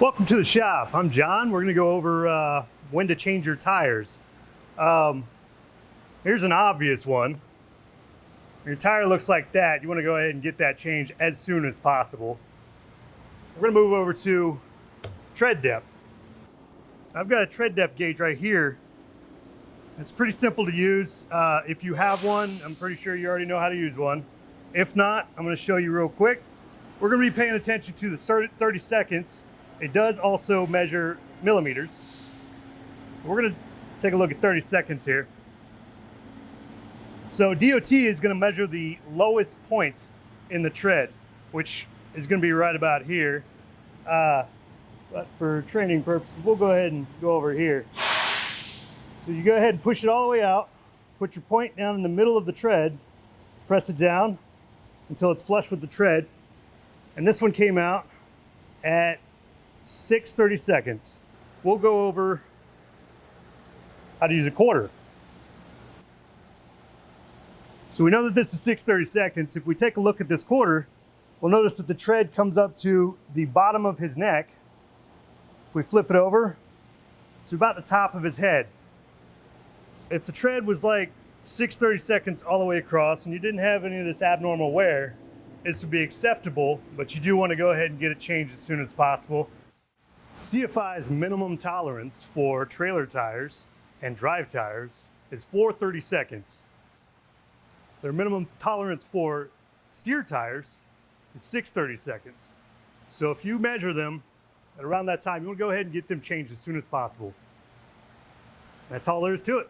Welcome to the shop. I'm John. We're going to go over when to change your tires. Here's an obvious one. Your tire looks like that. You want to go ahead and get that changed as soon as possible. We're going to move over to tread depth. I've got a tread depth gauge right here. It's pretty simple to use. If you have one, I'm pretty sure you already know how to use one. If not, I'm going to show you real quick. We're going to be paying attention to the 30 seconds. It does also measure millimeters. We're going to take a look at 30 seconds here. So DOT is going to measure the lowest point in the tread, which is going to be right about here. But for training purposes, we'll go ahead and go over here. So you go ahead and push it all the way out, put your point down in the middle of the tread, press it down until it's flush with the tread. And this one came out at 6:30 seconds. We'll go over how to use a quarter. So we know that this is 6:30 seconds. If we take a look at this quarter, we'll notice that the tread comes up to the bottom of his neck. If we flip it over, it's about the top of his head. If the tread was like 6:30 seconds all the way across and you didn't have any of this abnormal wear, this would be acceptable, but you do want to go ahead and get it changed as soon as possible. CFI's minimum tolerance for trailer tires and drive tires is 430 seconds. Their minimum tolerance for steer tires is 630 seconds. So if you measure them at around that time, you want to go ahead and get them changed as soon as possible. That's all there is to it.